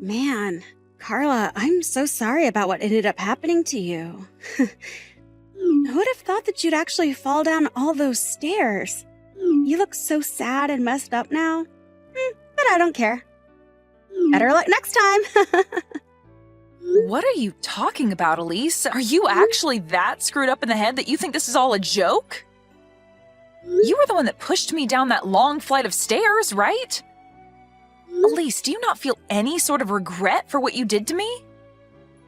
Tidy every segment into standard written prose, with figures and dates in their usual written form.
Man, Carla, I'm so sorry about what ended up happening to you. Who would have thought that you'd actually fall down all those stairs? You look so sad and messed up now. But I don't care. Better luck next time. What are you talking about, Elise? Are you actually that screwed up in the head that you think this is all a joke? You were the one that pushed me down that long flight of stairs, right? Elise, do you not feel any sort of regret for what you did to me?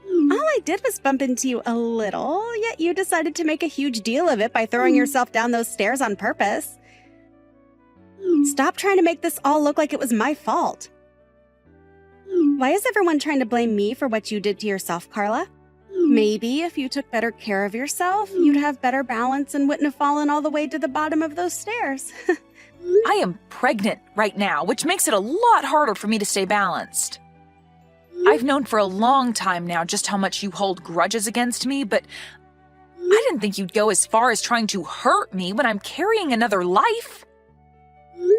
All I did was bump into you a little, yet you decided to make a huge deal of it by throwing yourself down those stairs on purpose. Stop trying to make this all look like it was my fault. Why is everyone trying to blame me for what you did to yourself, Carla? Maybe if you took better care of yourself, you'd have better balance and wouldn't have fallen all the way to the bottom of those stairs. I am pregnant right now, which makes it a lot harder for me to stay balanced. I've known for a long time now just how much you hold grudges against me, but I didn't think you'd go as far as trying to hurt me when I'm carrying another life.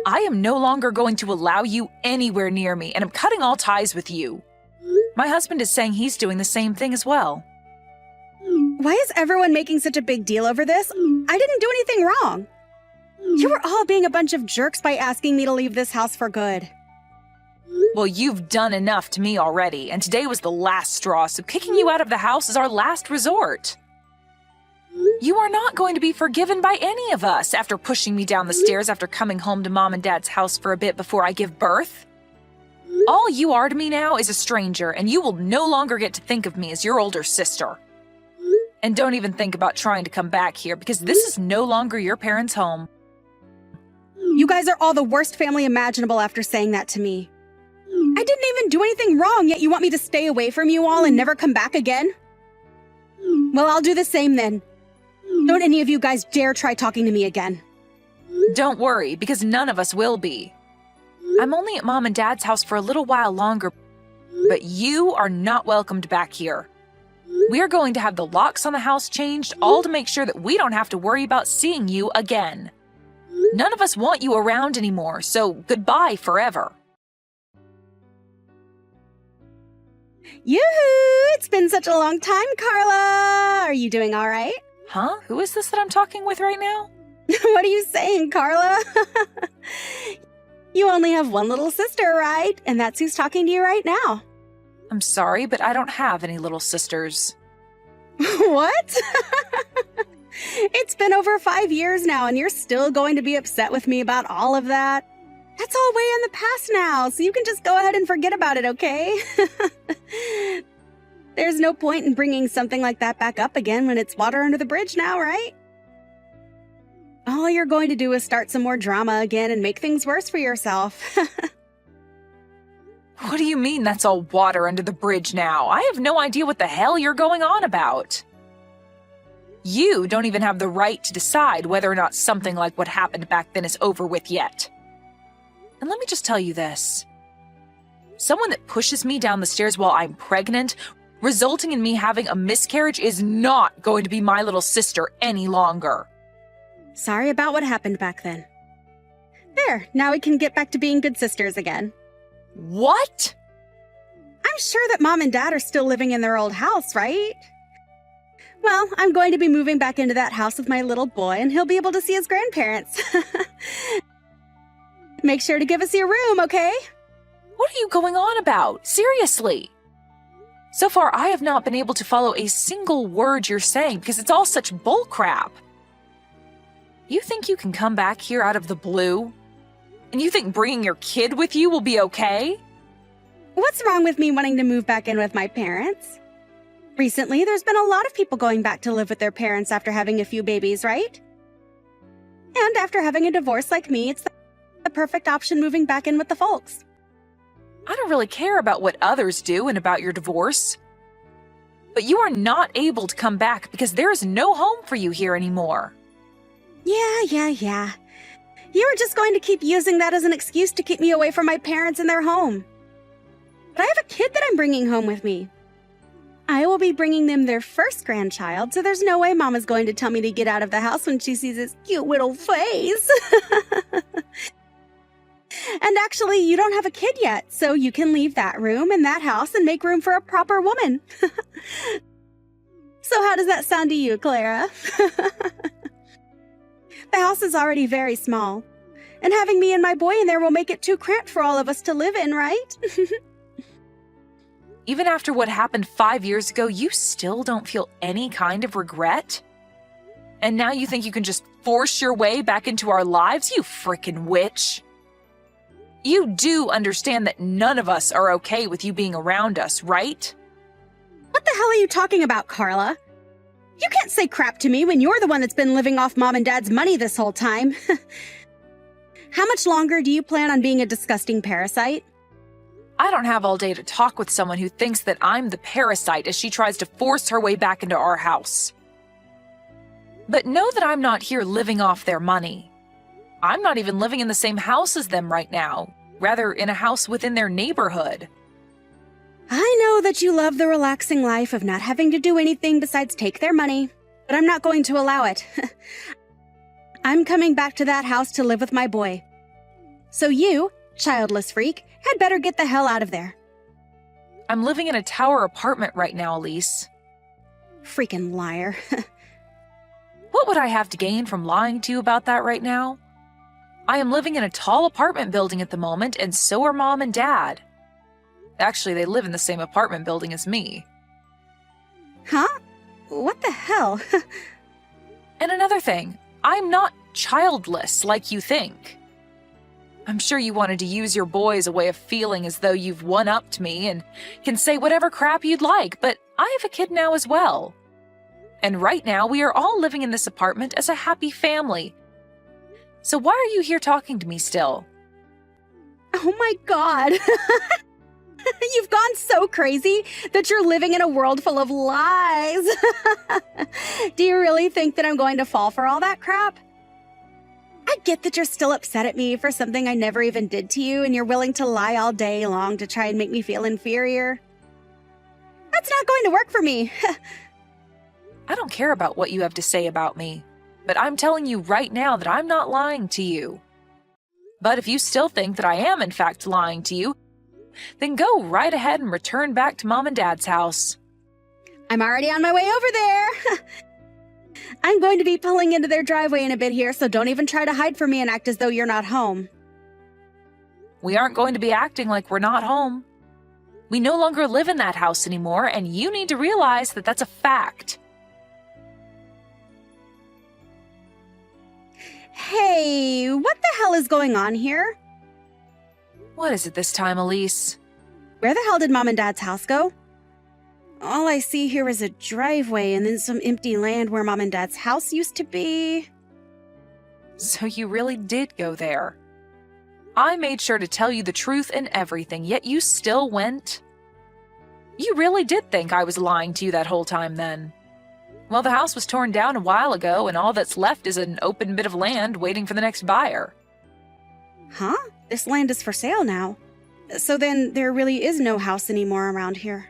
I am no longer going to allow you anywhere near me, and I'm cutting all ties with you. My husband is saying he's doing the same thing as well. Why is everyone making such a big deal over this? I didn't do anything wrong. You were all being a bunch of jerks by asking me to leave this house for good. Well, you've done enough to me already, and today was the last straw, so kicking you out of the house is our last resort. You are not going to be forgiven by any of us after pushing me down the stairs after coming home to Mom and Dad's house for a bit before I give birth. All you are to me now is a stranger, and you will no longer get to think of me as your older sister. And don't even think about trying to come back here, because this is no longer your parents' home. You guys are all the worst family imaginable after saying that to me. I didn't even do anything wrong, yet you want me to stay away from you all and never come back again? Well, I'll do the same then. Don't any of you guys dare try talking to me again. Don't worry, because none of us will be. I'm only at Mom and Dad's house for a little while longer, but you are not welcomed back here. We are going to have the locks on the house changed, all to make sure that we don't have to worry about seeing you again. None of us want you around anymore, so goodbye forever. Yoo-hoo! It's been such a long time, Carla! Are you doing all right? Huh? Who is this that I'm talking with right now? What are you saying, Carla? You only have one little sister, right? And that's who's talking to you right now. I'm sorry, but I don't have any little sisters. What? It's been over 5 years now, and you're still going to be upset with me about all of that? That's all way in the past now, so you can just go ahead and forget about it, okay? There's no point in bringing something like that back up again when it's water under the bridge now, right? All you're going to do is start some more drama again and make things worse for yourself. What do you mean that's all water under the bridge now? I have no idea what the hell you're going on about. You don't even have the right to decide whether or not something like what happened back then is over with yet. And let me just tell you this. Someone that pushes me down the stairs while I'm pregnant, resulting in me having a miscarriage, is not going to be my little sister any longer. Sorry about what happened back then. There, now we can get back to being good sisters again. What? I'm sure that Mom and Dad are still living in their old house, right? Well, I'm going to be moving back into that house with my little boy, and he'll be able to see his grandparents. Make sure to give us your room, okay? What are you going on about? Seriously? So far, I have not been able to follow a single word you're saying because it's all such bullcrap. You think you can come back here out of the blue? And you think bringing your kid with you will be okay? What's wrong with me wanting to move back in with my parents? Recently, there's been a lot of people going back to live with their parents after having a few babies, right? And after having a divorce like me, it's the perfect option moving back in with the folks. I don't really care about what others do and about your divorce. But you are not able to come back because there is no home for you here anymore. Yeah. You were just going to keep using that as an excuse to keep me away from my parents and their home. But I have a kid that I'm bringing home with me. I will be bringing them their first grandchild, so there's no way Mama's going to tell me to get out of the house when she sees his cute little face. And actually, you don't have a kid yet, so you can leave that room and that house and make room for a proper woman. So how does that sound to you, Clara? The house is already very small, and having me and my boy in there will make it too cramped for all of us to live in, right? Even after what happened 5 years ago, you still don't feel any kind of regret? And now you think you can just force your way back into our lives, you frickin' witch? You do understand that none of us are okay with you being around us, right? What the hell are you talking about, Carla? You can't say crap to me when you're the one that's been living off Mom and Dad's money this whole time. How much longer do you plan on being a disgusting parasite? I don't have all day to talk with someone who thinks that I'm the parasite as she tries to force her way back into our house. But know that I'm not here living off their money. I'm not even living in the same house as them right now, rather in a house within their neighborhood. I know that you love the relaxing life of not having to do anything besides take their money, but I'm not going to allow it. I'm coming back to that house to live with my boy. So you, childless freak, had better get the hell out of there. I'm living in a tower apartment right now, Elise. Freaking liar. What would I have to gain from lying to you about that right now? I am living in a tall apartment building at the moment, and so are Mom and Dad. Actually, they live in the same apartment building as me. Huh? What the hell? And another thing, I'm not childless like you think. I'm sure you wanted to use your boy as a way of feeling as though you've one-upped me and can say whatever crap you'd like, but I have a kid now as well. And right now, we are all living in this apartment as a happy family. So why are you here talking to me still? Oh my god. You've gone so crazy that you're living in a world full of lies. Do you really think that I'm going to fall for all that crap? I get that you're still upset at me for something I never even did to you, and you're willing to lie all day long to try and make me feel inferior. That's not going to work for me. I don't care about what you have to say about me, but I'm telling you right now that I'm not lying to you. But if you still think that I am in fact lying to you, then go right ahead and return back to Mom and Dad's house. I'm already on my way over there. I'm going to be pulling into their driveway in a bit here, so don't even try to hide from me and act as though you're not home. We aren't going to be acting like we're not home. We no longer live in that house anymore, and you need to realize that that's a fact. Hey, what the hell is going on here? What is it this time, Elise? Where the hell did Mom and Dad's house go? All I see here is a driveway and then some empty land where Mom and Dad's house used to be. So you really did go there. I made sure to tell you the truth and everything, yet you still went? You really did think I was lying to you that whole time then. Well, the house was torn down a while ago, and all that's left is an open bit of land waiting for the next buyer. Huh? This land is for sale now. So then there really is no house anymore around here.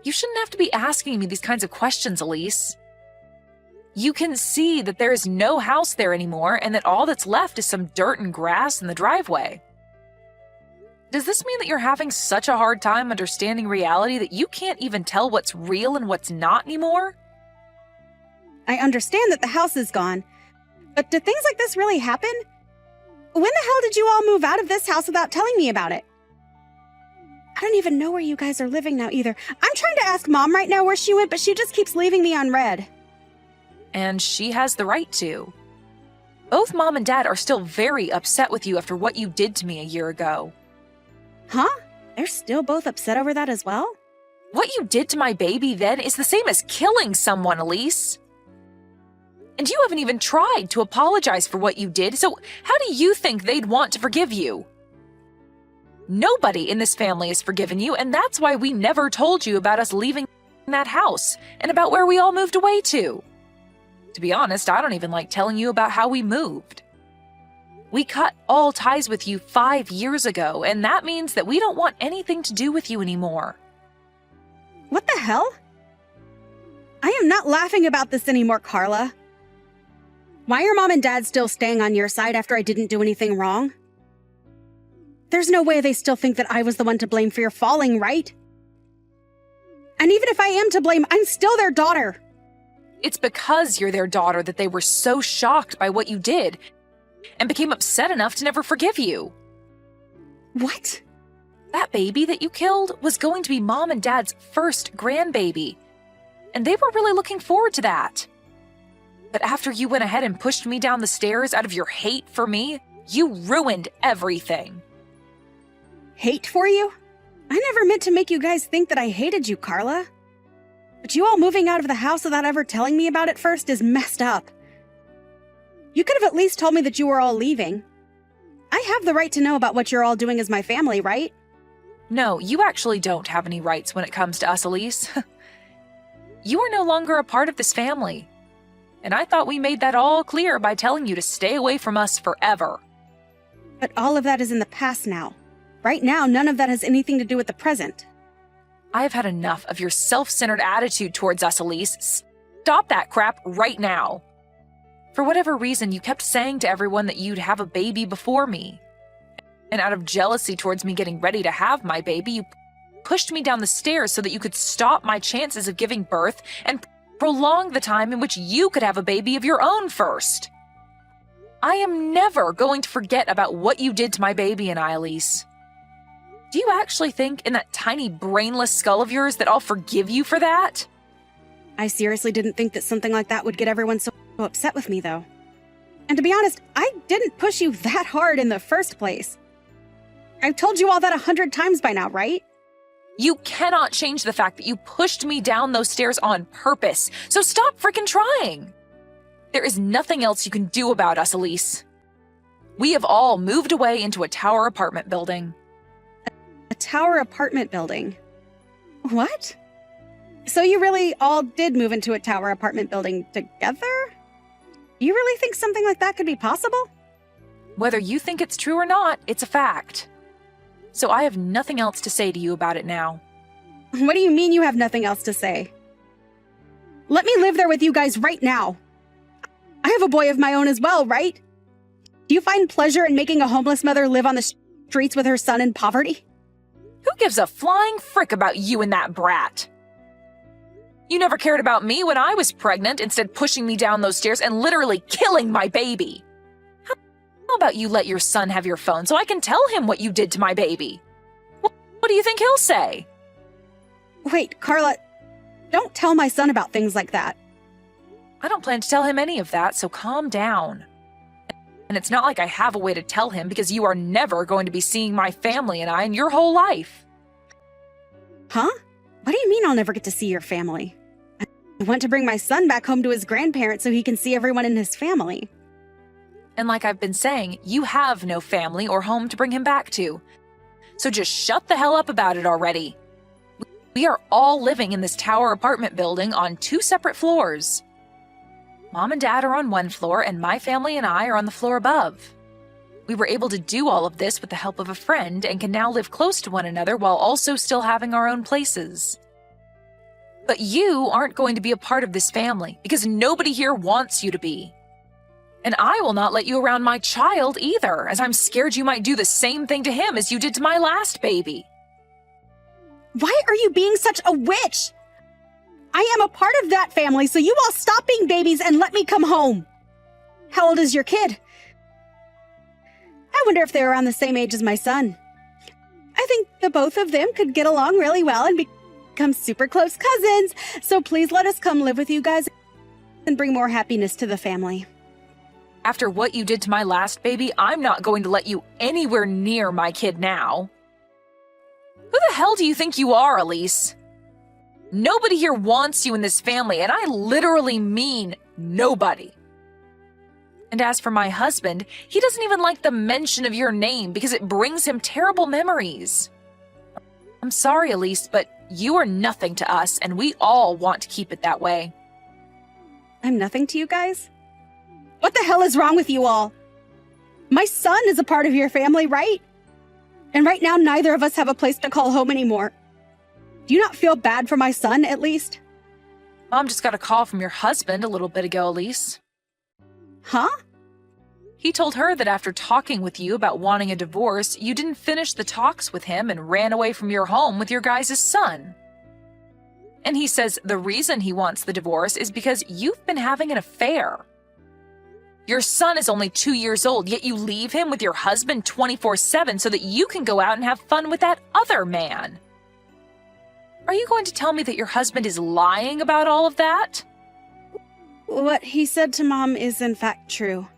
You shouldn't have to be asking me these kinds of questions, Elise. You can see that there is no house there anymore and that all that's left is some dirt and grass in the driveway. Does this mean that you're having such a hard time understanding reality that you can't even tell what's real and what's not anymore? I understand that the house is gone, but do things like this really happen? When the hell did you all move out of this house without telling me about it? I don't even know where you guys are living now either. I'm trying to ask Mom right now where she went, but she just keeps leaving me unread. And she has the right to. Both Mom and Dad are still very upset with you after what you did to me a year ago. Huh? They're still both upset over that as well? What you did to my baby then is the same as killing someone, Elise. And you haven't even tried to apologize for what you did, so how do you think they'd want to forgive you? Nobody in this family has forgiven you, and that's why we never told you about us leaving that house and about where we all moved away to. To be honest, I don't even like telling you about how we moved. We cut all ties with you 5 years ago, and that means that we don't want anything to do with you anymore. What the hell? I am not laughing about this anymore, Carla. Why are Mom and Dad still staying on your side after I didn't do anything wrong? There's no way they still think that I was the one to blame for your falling, right? And even if I am to blame, I'm still their daughter. It's because you're their daughter that they were so shocked by what you did and became upset enough to never forgive you. What? That baby that you killed was going to be Mom and Dad's first grandbaby, and they were really looking forward to that. But after you went ahead and pushed me down the stairs out of your hate for me, you ruined everything. Hate for you? I never meant to make you guys think that I hated you, Carla. But you all moving out of the house without ever telling me about it first is messed up. You could have at least told me that you were all leaving. I have the right to know about what you're all doing as my family, right? No, you actually don't have any rights when it comes to us, Elise. You are no longer a part of this family. And I thought we made that all clear by telling you to stay away from us forever. But all of that is in the past now. Right now, none of that has anything to do with the present. I have had enough of your self-centered attitude towards us, Elise. Stop that crap right now. For whatever reason, you kept saying to everyone that you'd have a baby before me. And out of jealousy towards me getting ready to have my baby, you pushed me down the stairs so that you could stop my chances of giving birth and prolong the time in which you could have a baby of your own first. I am never going to forget about what you did to my baby and I, Elise. Do you actually think in that tiny brainless skull of yours that I'll forgive you for that? I seriously didn't think that something like that would get everyone so upset with me, though. And to be honest, I didn't push you that hard in the first place. I've told you all that 100 times by now, right? You cannot change the fact that you pushed me down those stairs on purpose, so stop freaking trying. There is nothing else you can do about us, Elise. We have all moved away into a tower apartment building. A tower apartment building? What? So you really all did move into a tower apartment building together? You really think something like that could be possible? Whether you think it's true or not, it's a fact. So I have nothing else to say to you about it now. What do you mean you have nothing else to say? Let me live there with you guys right now. I have a boy of my own as well, right? Do you find pleasure in making a homeless mother live on the streets with her son in poverty? Who gives a flying frick about you and that brat? You never cared about me when I was pregnant, instead pushing me down those stairs and literally killing my baby. How about you let your son have your phone so I can tell him what you did to my baby? What do you think he'll say? Wait, Carla, don't tell my son about things like that. I don't plan to tell him any of that, so calm down. And it's not like I have a way to tell him because you are never going to be seeing my family and I in your whole life. Huh? What do you mean I'll never get to see your family? I want to bring my son back home to his grandparents so he can see everyone in his family. And like I've been saying, you have no family or home to bring him back to. So just shut the hell up about it already. We are all living in this tower apartment building on 2 separate floors. Mom and Dad are on 1 floor, and my family and I are on the floor above. We were able to do all of this with the help of a friend and can now live close to one another while also still having our own places. But you aren't going to be a part of this family because nobody here wants you to be. And I will not let you around my child either, as I'm scared you might do the same thing to him as you did to my last baby. Why are you being such a witch? I am a part of that family, so you all stop being babies and let me come home. How old is your kid? I wonder if they're around the same age as my son. I think the both of them could get along really well and become super close cousins, so please let us come live with you guys and bring more happiness to the family. After what you did to my last baby, I'm not going to let you anywhere near my kid now. Who the hell do you think you are, Elise? Nobody here wants you in this family, and I literally mean nobody. And as for my husband, he doesn't even like the mention of your name because it brings him terrible memories. I'm sorry, Elise, but you are nothing to us, and we all want to keep it that way. I'm nothing to you guys? What the hell is wrong with you all? My son is a part of your family, right? And right now, neither of us have a place to call home anymore. Do you not feel bad for my son, at least? Mom just got a call from your husband a little bit ago, Elise. Huh? He told her that after talking with you about wanting a divorce, you didn't finish the talks with him and ran away from your home with your guys' son. And he says the reason he wants the divorce is because you've been having an affair. Your son is only 2 years old, yet you leave him with your husband 24/7 so that you can go out and have fun with that other man. Are you going to tell me that your husband is lying about all of that? What he said to Mom is in fact true.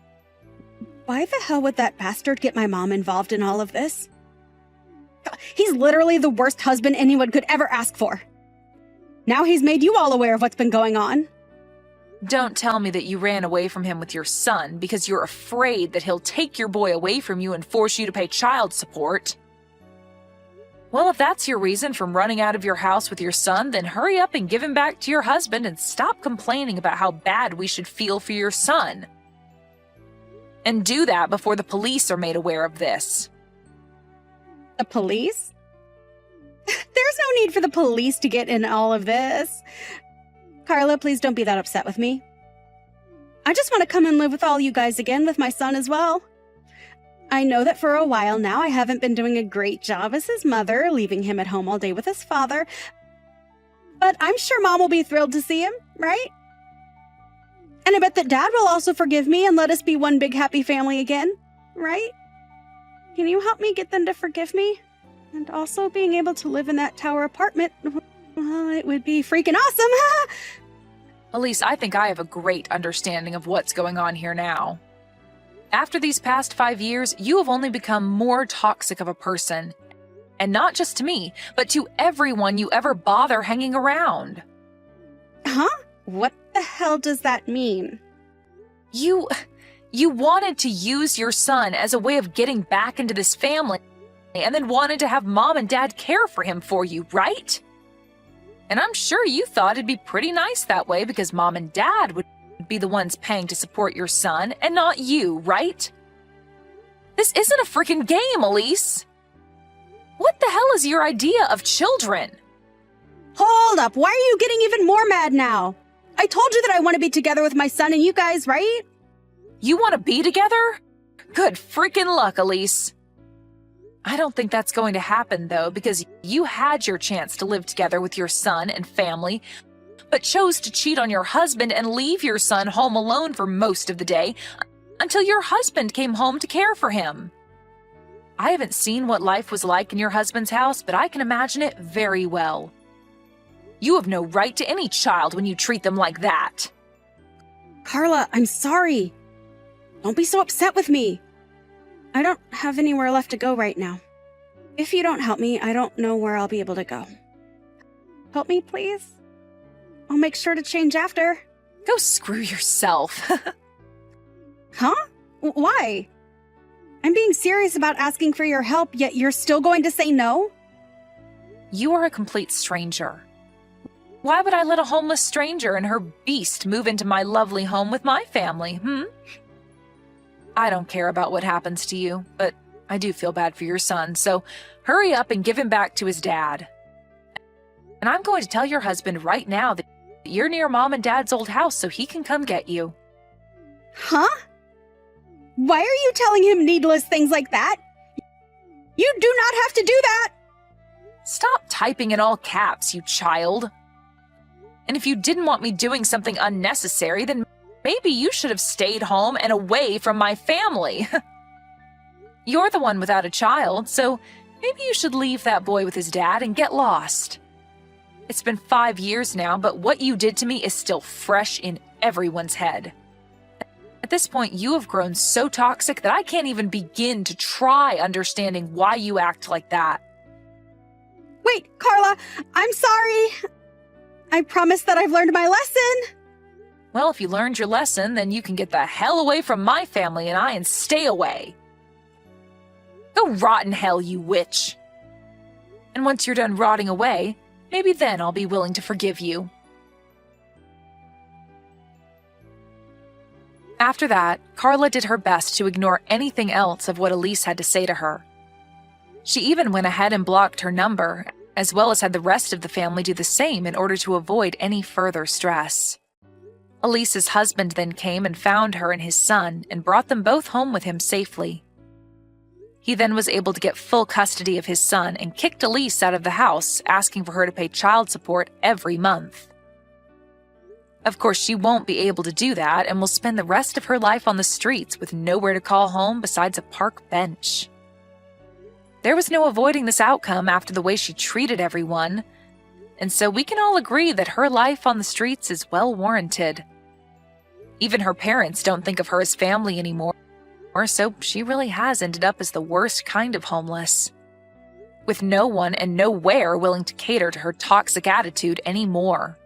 Why the hell would that bastard get my mom involved in all of this? He's literally the worst husband anyone could ever ask for. Now he's made you all aware of what's been going on. Don't tell me that you ran away from him with your son because you're afraid that he'll take your boy away from you and force you to pay child support. Well, if that's your reason for running out of your house with your son, then hurry up and give him back to your husband and stop complaining about how bad we should feel for your son. And do that before the police are made aware of this. The police? There's no need for the police to get in all of this. Carla, please don't be that upset with me. I just want to come and live with all you guys again with my son as well. I know that for a while now I haven't been doing a great job as his mother, leaving him at home all day with his father. But I'm sure Mom will be thrilled to see him, right? And I bet that Dad will also forgive me and let us be one big happy family again, right? Can you help me get them to forgive me? And also being able to live in that tower apartment, well, it would be freaking awesome. Elise, I think I have a great understanding of what's going on here now. After these past 5 years, you have only become more toxic of a person. And not just to me, but to everyone you ever bother hanging around. Huh? What the hell does that mean? You wanted to use your son as a way of getting back into this family, and then wanted to have Mom and Dad care for him for you, right? And I'm sure you thought it'd be pretty nice that way because Mom and Dad would be the ones paying to support your son and not you, right? This isn't a freaking game, Elise. What the hell is your idea of children? Hold up, why are you getting even more mad now? I told you that I want to be together with my son and you guys, right? You want to be together? Good freaking luck, Elise. I don't think that's going to happen, though, because you had your chance to live together with your son and family, but chose to cheat on your husband and leave your son home alone for most of the day until your husband came home to care for him. I haven't seen what life was like in your husband's house, but I can imagine it very well. You have no right to any child when you treat them like that. Carla, I'm sorry. Don't be so upset with me. I don't have anywhere left to go right now. If you don't help me, I don't know where I'll be able to go. Help me, please? I'll make sure to change after. Go screw yourself. Huh? Why? I'm being serious about asking for your help, yet you're still going to say no? You are a complete stranger. Why would I let a homeless stranger and her beast move into my lovely home with my family, I don't care about what happens to you, but I do feel bad for your son, so hurry up and give him back to his dad. And I'm going to tell your husband right now that you're near Mom and Dad's old house so he can come get you. Huh? Why are you telling him needless things like that? You do not have to do that! Stop typing in all caps, you child. And if you didn't want me doing something unnecessary, then maybe you should have stayed home and away from my family. You're the one without a child, so maybe you should leave that boy with his dad and get lost. It's been 5 years now, but what you did to me is still fresh in everyone's head. At this point, you have grown so toxic that I can't even begin to try understanding why you act like that. Wait, Carla, I'm sorry. I promise that I've learned my lesson. Well, if you learned your lesson, then you can get the hell away from my family and I and stay away. Go rot in hell, you witch. And once you're done rotting away, maybe then I'll be willing to forgive you. After that, Carla did her best to ignore anything else of what Elise had to say to her. She even went ahead and blocked her number, as well as had the rest of the family do the same in order to avoid any further stress. Elise's husband then came and found her and his son and brought them both home with him safely. He then was able to get full custody of his son and kicked Elise out of the house, asking for her to pay child support every month. Of course, she won't be able to do that and will spend the rest of her life on the streets with nowhere to call home besides a park bench. There was no avoiding this outcome after the way she treated everyone, and so we can all agree that her life on the streets is well warranted. Even her parents don't think of her as family anymore, so she really has ended up as the worst kind of homeless, with no one and nowhere willing to cater to her toxic attitude anymore.